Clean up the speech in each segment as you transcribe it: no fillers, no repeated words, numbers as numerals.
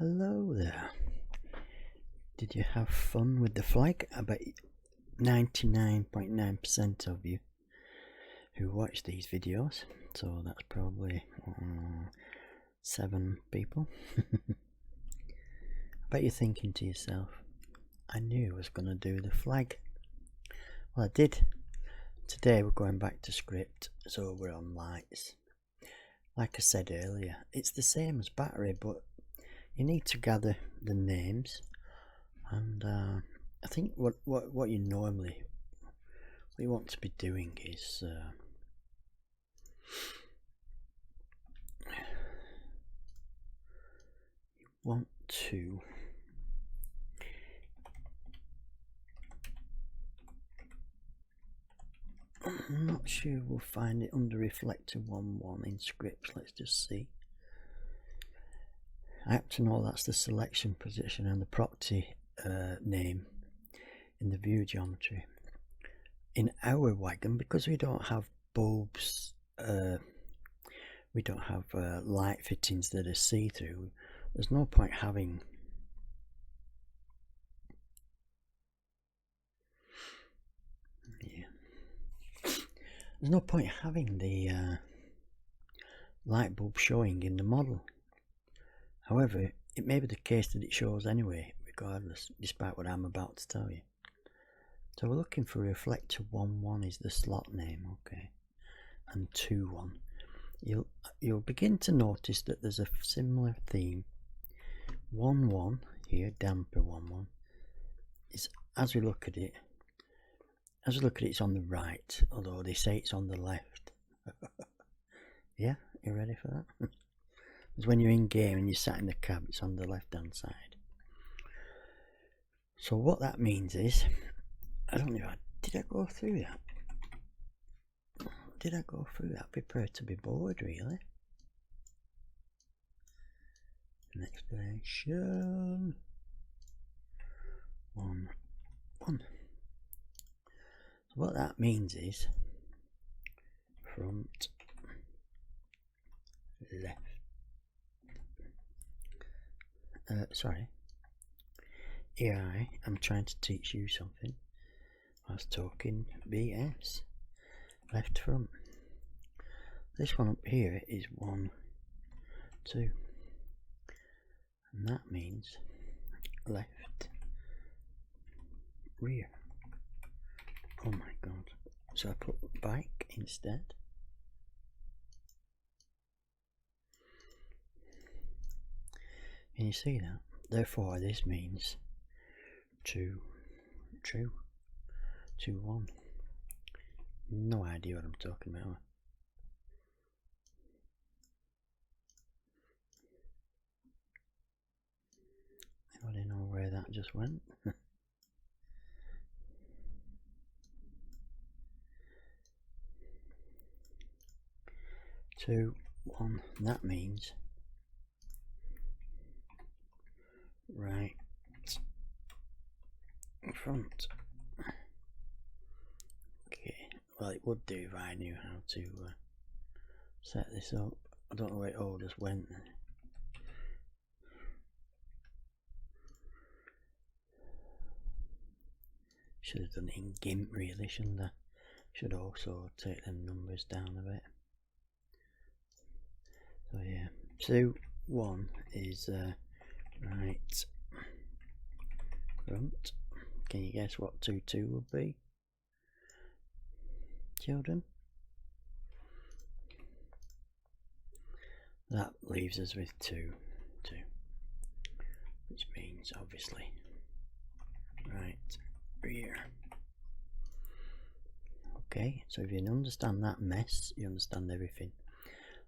Hello there. Did you have fun with the flag? I bet 99.9% of you who watch these videos, so that's probably 7 people. I bet you're thinking to yourself, I knew I was going to do the flag. Well, I did. Today we're going back to script, so we're on lights. Like I said earlier, it's the same as battery, but you need to gather the names, and I think what you normally what you want to be doing is you want to I'm not sure we'll find it under reflector 1.1 in scripts. Let's just see. I have to know that's the selection position and the property name in the view geometry. In our wagon, because we don't have bulbs, we don't have light fittings that are see-through, there's no point having there's no point having the light bulb showing in the model. However, it may be the case that it shows anyway, regardless, despite what I'm about to tell you. So we're looking for reflector 1.1 is the slot name, okay, and 2.1. You'll begin to notice that there's a similar theme. 1.1 here, damper 1.1, is as we look at it, it's on the right, although they say it's on the left. Yeah, you ready for that? Because when you're in game and you're sat in the cab, it's on the left hand side. So what that means is, I don't know, did I go through that? Did I go through that? Prepare to be bored, really. An explanation. 1.1. So what that means is front left. Sorry. Here I'm trying to teach you something. I was talking BS. Left front. This one up here is 1, 2. And that means left rear. Oh my god. So I put bike instead. Can you see that? Therefore this means 2, 1. No idea what I'm talking about. Anybody know where that just went? 2, 1. That means right front. Okay, well it would do if I knew how to set this up. I don't know where it all just went. Should have done it in GIMP really, shouldn't I? Should also take them numbers down a bit. So yeah, 2, 1 is right front. Can you guess what 2, 2 would be, children? That leaves us with 2, 2, which means obviously right rear. Okay, so if you understand that mess, you understand everything.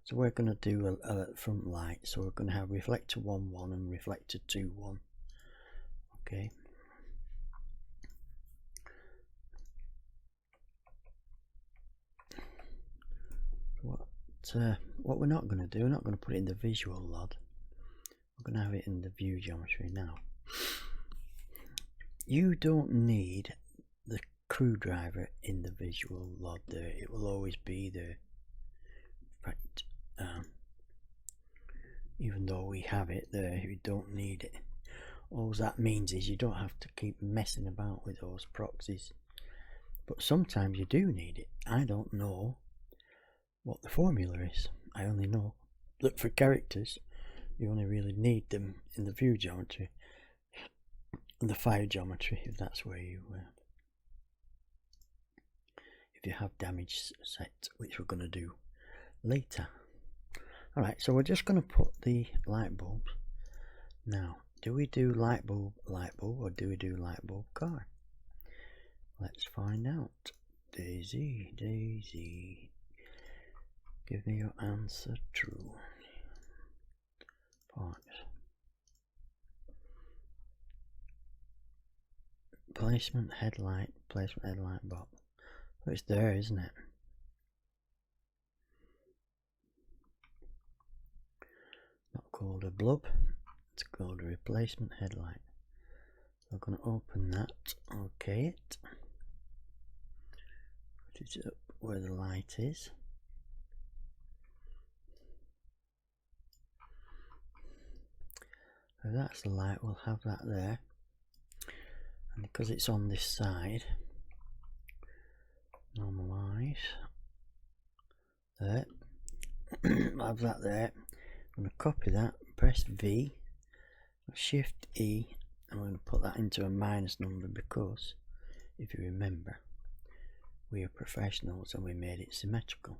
So we're going to do a front light, so we're going to have reflector 1.1 and reflector 2.1. Okay. What we're not going to do, we're not going to put it in the visual LOD. We're going to have it in the view geometry now. You don't need the crew driver in the visual LOD there. It will always be there. Right. even though we have it there, we don't need it. All that means is you don't have to keep messing about with those proxies, but sometimes you do need it. I don't know what the formula is. I only know that for characters you only really need them in the view geometry and the fire geometry, if that's where you if you have damage set, which we're going to do later. Alright, so we're just going to put the light bulbs. Now, do we do light bulb, or do we do light bulb car? Let's find out. Daisy, Daisy, give me your answer true. Parts. Placement headlight box. Oh, it's there, isn't it? Not called a blub, it's called a replacement headlight. So I'm going to open that, okay it, put it up where the light is. So that's the light, we'll have that there. And because it's on this side, normalize, there, I'll have that there. I'm going to copy that, press V, Shift E, and we're going to put that into a minus number because, if you remember, we are professionals and we made it symmetrical.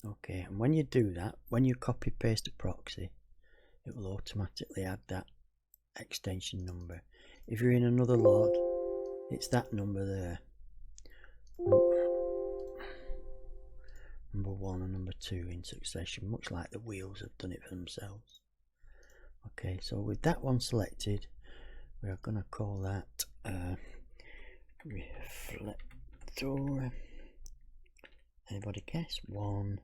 Okay, and when you do that, when you copy paste a proxy, it will automatically add that extension number. If you're in another log, it's that number there, number 1 and number 2 in succession, much like the wheels have done it for themselves. Okay, so with that one selected, we are going to call that reflector. Anybody guess? 1,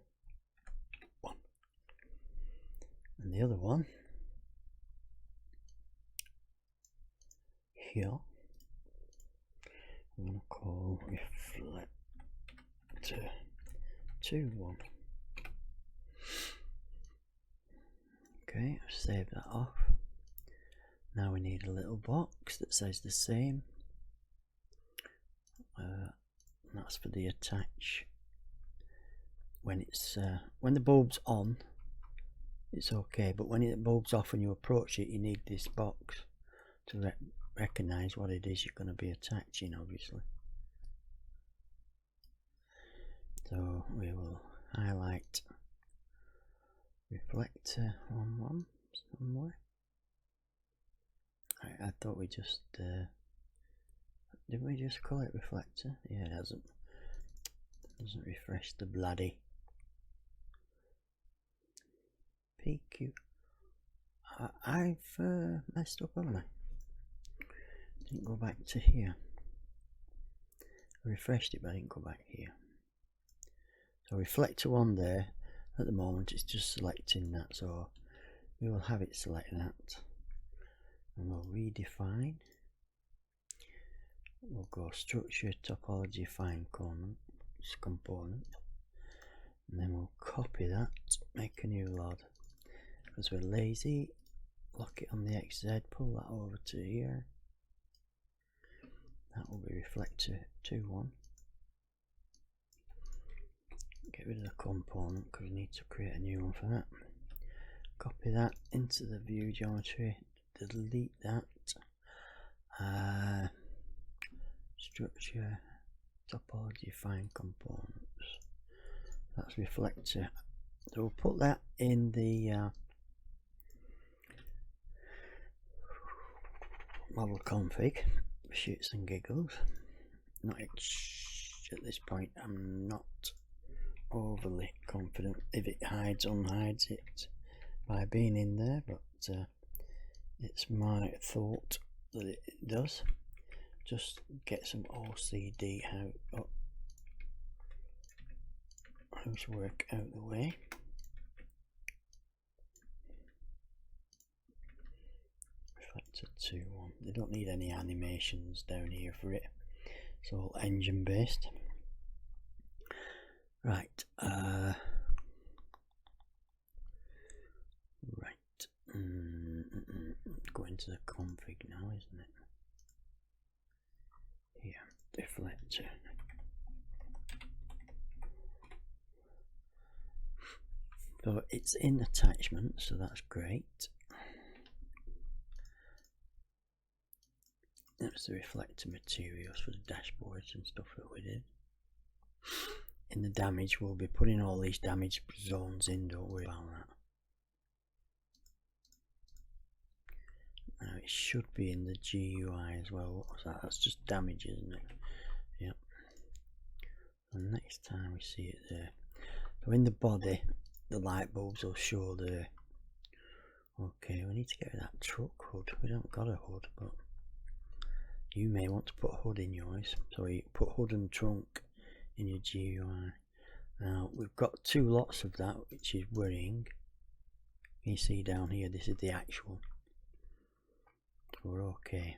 1. And the other one here, I'm going to call reflector 2, 1. Okay, save that off. Now we need a little box that says the same. That's for the attach. When it's when the bulb's on, it's okay, but when the bulb's off and you approach it, you need this box to recognize what it is you're going to be attaching, obviously. So we will highlight reflector 1, 1 somewhere. I thought we just didn't we just call it reflector? Yeah, it doesn't refresh the bloody PQ. I've messed up, haven't I? Didn't go back to here. I refreshed it, but I didn't go back here. So reflector 1 there. At the moment it's just selecting that, so we will have it select that, and we'll redefine. We'll go structure, topology, find component, and then we'll copy that, make a new log. Because we're lazy, lock it on the XZ, pull that over to here. That will be reflector 2, 1. Get rid of the component because we need to create a new one for that. Copy that into the view geometry, delete that. Structure, topology, find components. That's reflector. So we'll put that in the model config for shits and giggles. Not at this point, I'm not overly confident if it unhides it by being in there, but it's my thought that it does. Just get some OCD housework out the way. Reflector 2, 1. They don't need any animations down here for it. It's all engine based. Right, into the config now, isn't it? Here, deflector. So it's in attachment, so that's great. That's the reflector materials for the dashboards and stuff that we did. In the damage, we'll be putting all these damage zones in, don't worry about that. Now it should be in the GUI as well. What was that? That's just damage, isn't it? Yep. And next time we see it there. So in the body, the light bulbs will show there. Okay, we need to get rid of that truck hood. We don't got a hood, but you may want to put a hood in yours. So you put hood and trunk in your GUI. Now we've got two lots of that, which is worrying. You see down here, this is the actual. So we're okay.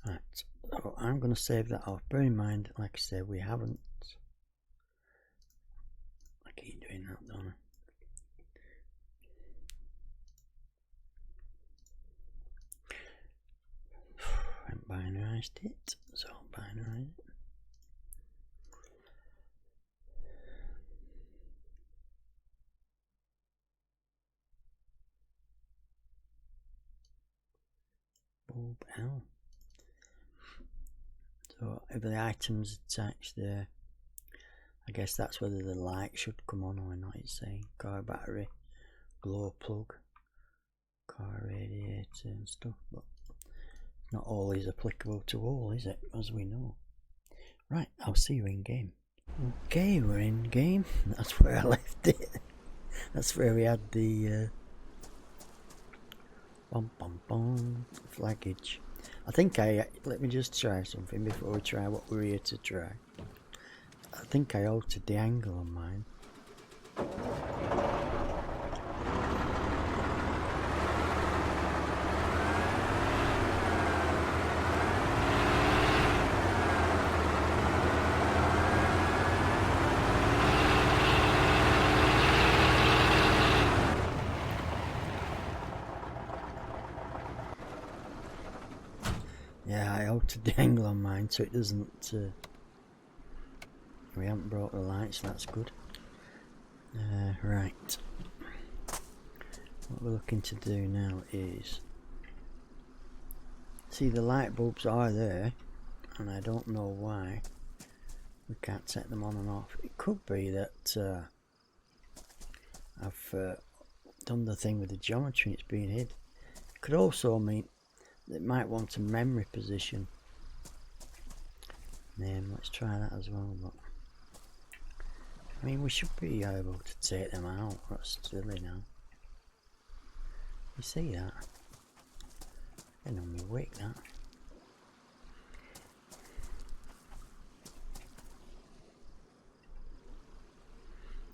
Right, so I'm going to save that off. Bear in mind, like I said, we haven't. I keep doing that, don't I? I binarized it, so binarize it. Bulb L. So if the items attached there, I guess that's whether the light should come on or not. It's saying car battery, glow plug, car radiator and stuff, but not all is applicable to all, is it? As we know. Right, I'll see you in game. Okay, we're in game. That's where I left it. That's where we had the flaggage. I think let me just try something before we try what we're here to try. I think I altered the angle on mine. Yeah, I altered the angle on mine so it doesn't. We haven't brought the lights, that's good. Right. What we're looking to do now is. See, the light bulbs are there, and I don't know why we can't set them on and off. It could be that I've done the thing with the geometry and it's being hid. It could also mean it might want a memory position name. Let's try that as well. But I mean, we should be able to take them out. That's silly now. You see that? Getting on my wick, that.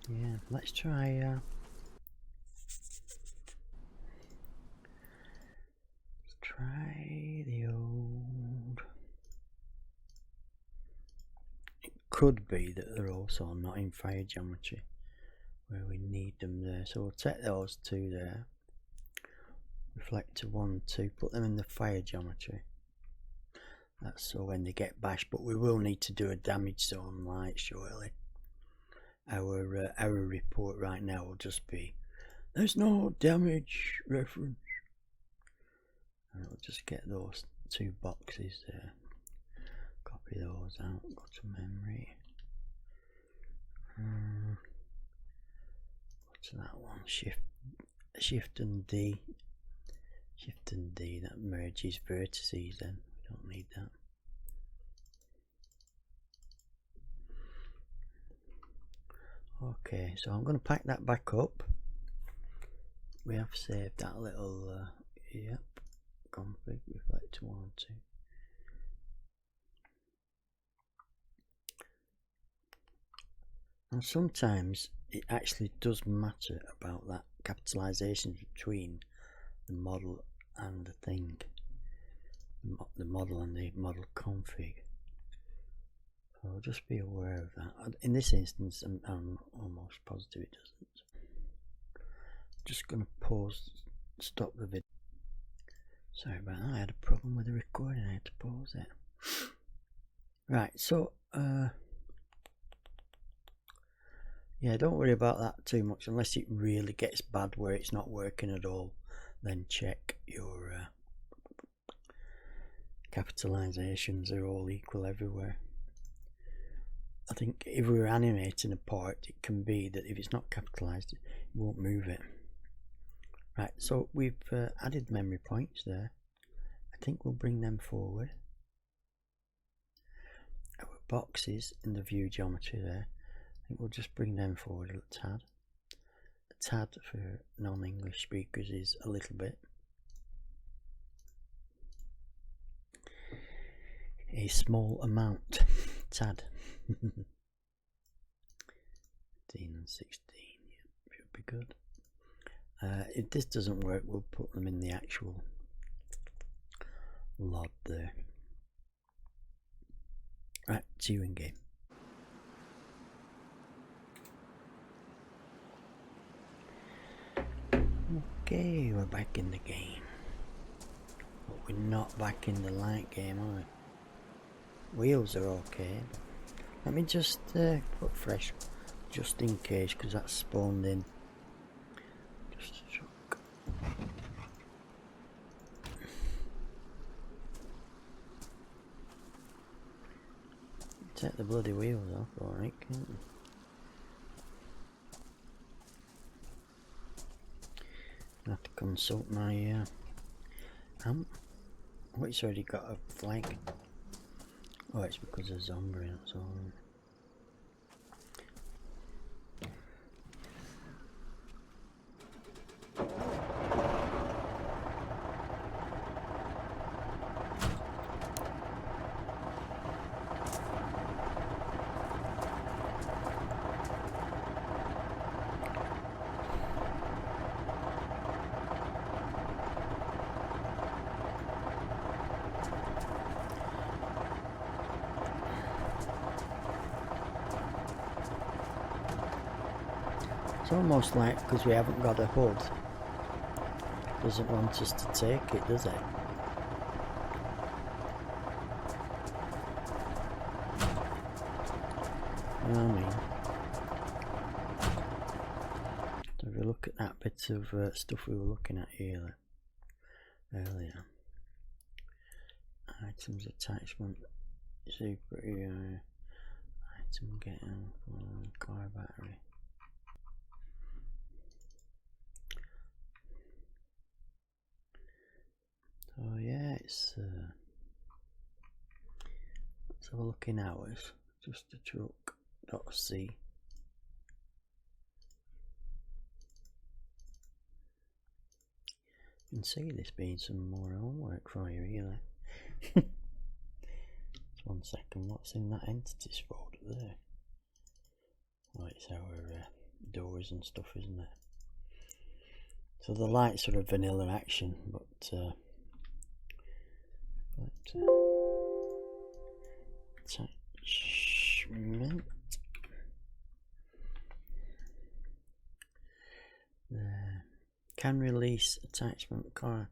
Yeah, let's try. Let's try the old. It could be that they're also not in fire geometry, where we need them there. So we'll take those two there. Reflector 1, 2. Put them in the fire geometry. That's so when they get bashed. But we will need to do a damage zone light shortly. Our report right now will just be there's no damage reference, and it'll just get those two boxes there. Copy those out. Go to memory. Go to that one. Shift and D. Shift and D. That merges vertices. Then we don't need that. Okay, so I'm going to pack that back up. We have saved that little, yep, config, reflector 1 and 2. And sometimes it actually does matter about that capitalization between the model and the thing, the model and the model config. So just be aware of that. In this instance, I'm almost positive it doesn't. Just going to pause, stop the video. Sorry about that, I had a problem with the recording, I had to pause it. Right, so yeah, don't worry about that too much unless it really gets bad where it's not working at all. Then check your capitalizations are all equal everywhere. I think if we're animating a part, it can be that if it's not capitalized, it won't move it. Right, so we've added memory points there. I think we'll bring them forward. Our boxes in the view geometry there, I think we'll just bring them forward a tad. A tad for non-English speakers is a little bit. A small amount, tad. 15 and 16, yeah, should be good. If this doesn't work, we'll put them in the actual LOD there. Right, see you in game. Okay, we're back in the game. But we're not back in the light game, are we? Wheels are okay. Let me just put fresh, just in case, because that's spawned in. Just a truck. Take the bloody wheels off, alright, can't we? I have to consult my amp. Oh, it's already got a flag. Oh, it's because of zombie, that's all. It's almost like because we haven't got a hood, doesn't want us to take it, does it? You know what I mean? So if you look at that bit of stuff we were looking at earlier, items attachment, super item getting car battery. So yeah, it's let's have a look in hours. Just a truck.c. You can see this being some more homework for you, really. Just 1 second, what's in that entities folder there? Oh, it's our doors and stuff, isn't it? So the lights are a vanilla action, but attachment there. Can release attachment car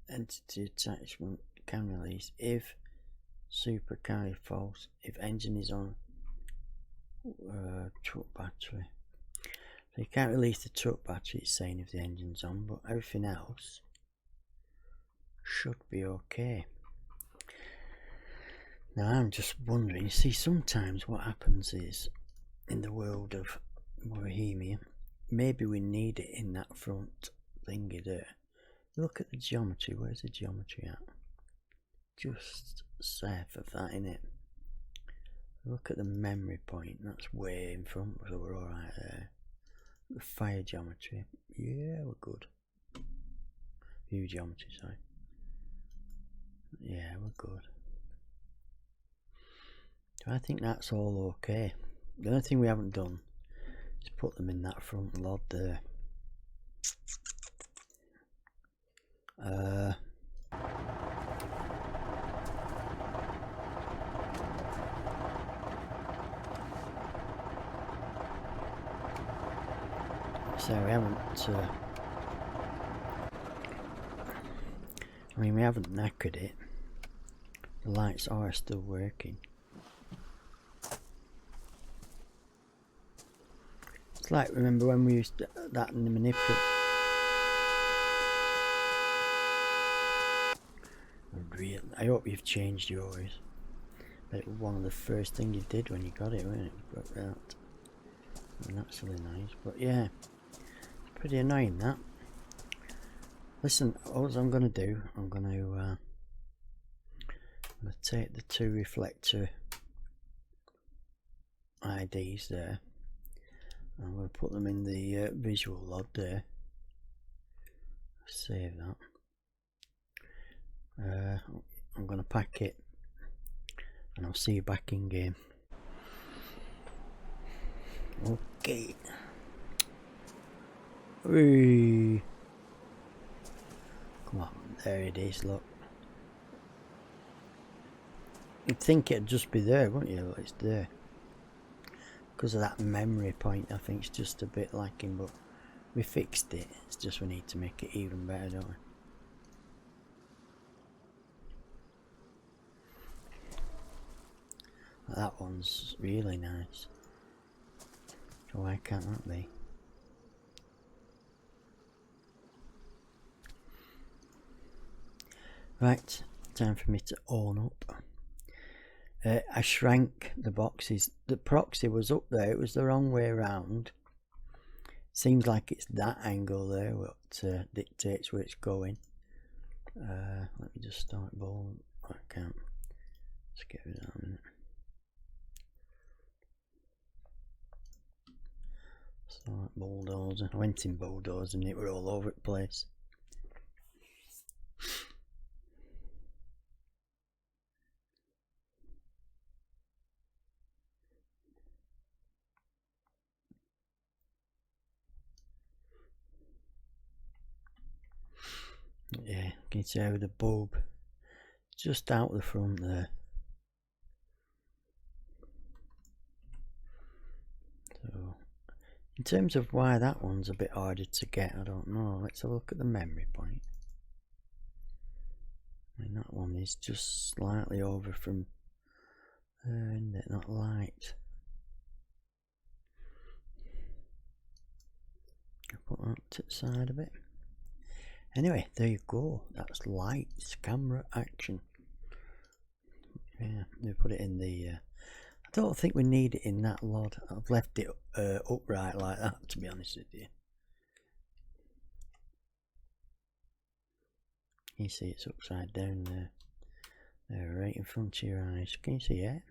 entity attachment can release if super carry false, if engine is on truck battery. So you can't release the truck battery, it's saying if the engine's on, but everything else should be okay. Now I'm just wondering, you see, sometimes what happens is in the world of Bohemia, maybe we need it in that front thingy there. Look at the geometry, where's the geometry at? Just south of that, innit? Look at the memory point, that's way in front, so we're alright there. The fire geometry, yeah, we're good. View geometry, sorry. Yeah, we're good. So I think that's all okay. The only thing we haven't done is put them in that front LOD there. So we haven't I mean, we haven't knackered it. The lights are still working. It's like, remember when we used that in the manipulator? I hope you've changed yours. But it was one of the first things you did when you got it, wasn't it? But that. And that's really nice. But yeah, it's pretty annoying that. Listen, all I'm going to do, I'm going to take the two reflector IDs there. I'm going to put them in the visual log there. Save that. I'm going to pack it and I'll see you back in game. Okay. Whee. Come on, there it is, look. You'd think it'd just be there, wouldn't you? Look, it's there. Because of that memory point, I think it's just a bit lacking, but we fixed it. It's just we need to make it even better, don't we? That one's really nice. So why can't that be? Right, time for me to own up. I shrank the boxes. The proxy was up there, it was the wrong way around. Seems like it's that angle there what dictates where it's going. Let me just start bold. I can't. Let's get rid of that a minute. Start bulldozer. I went in bulldozer and it were all over the place. Yeah, can you see how the bulb just out the front there. So in terms of why that one's a bit harder to get, I don't know. Let's have a look at the memory point. I mean, that one is just slightly over from there, isn't it? Not light. I'll put that to the side of it. Anyway, there you go. That's lights, camera, action. Yeah, we put it in the. I don't think we need it in that lot. I've left it upright like that, to be honest with you. You see it's upside down there. There, right in front of your eyes. Can you see it?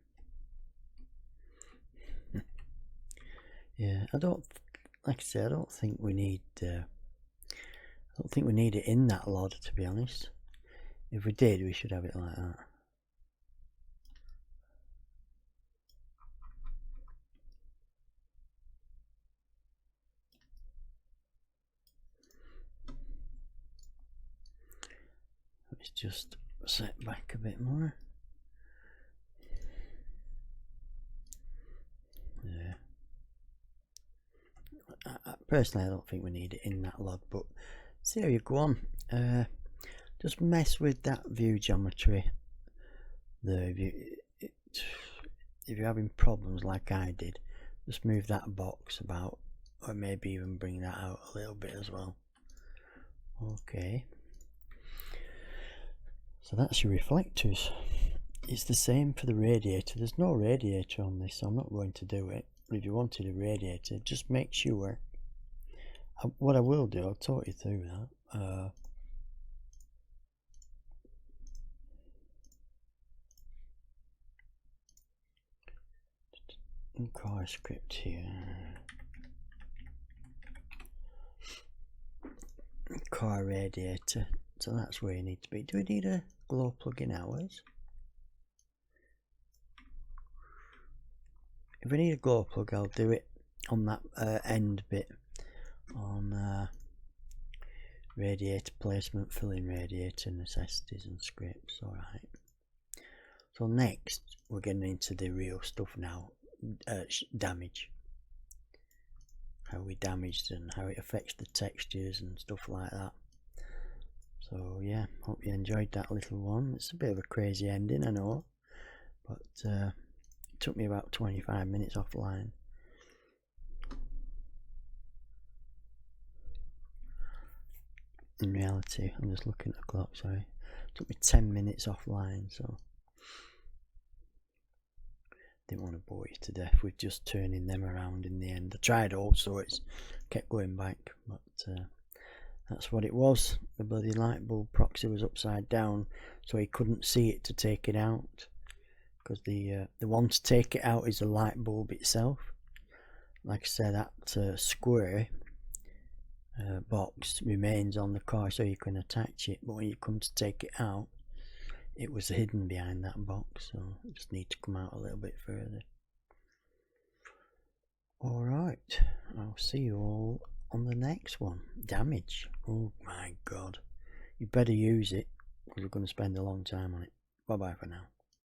Yeah, I don't. Like I said, I don't think we need. I don't think we need it in that lot, to be honest. If we did, we should have it like that. Let's just set back a bit more. Yeah. Personally, I don't think we need it in that lot, but see how you go on. Just mess with that view geometry there. If you're having problems like I did, just move that box about, or maybe even bring that out a little bit as well. Okay, so that's your reflectors. It's the same for the radiator. There's no radiator on this, so I'm not going to do it. But if you wanted a radiator, just make sure. What I will do, I'll talk you through that. Car script here. Car radiator. So that's where you need to be. Do we need a glow plug in ours? If we need a glow plug, I'll do it on that end bit on radiator placement, filling radiator necessities and scripts. Alright. So next we're getting into the real stuff now. Damage. How we damaged and how it affects the textures and stuff like that. So yeah, hope you enjoyed that little one. It's a bit of a crazy ending, I know, but it took me about 25 minutes offline. In reality, I'm just looking at the clock, sorry. It took me 10 minutes offline, so didn't want to bore you to death with just turning them around in the end. I tried also, it's kept going back, but that's what it was. The bloody light bulb proxy was upside down, so he couldn't see it to take it out, because the one to take it out is the light bulb itself. Like I said, that square box remains on the car so you can attach it, but when you come to take it out, it was hidden behind that box, so you just need to come out a little bit further. Alright, I'll see you all on the next one. Damage. Oh my god. You better use it, because we're going to spend a long time on it. Bye bye for now.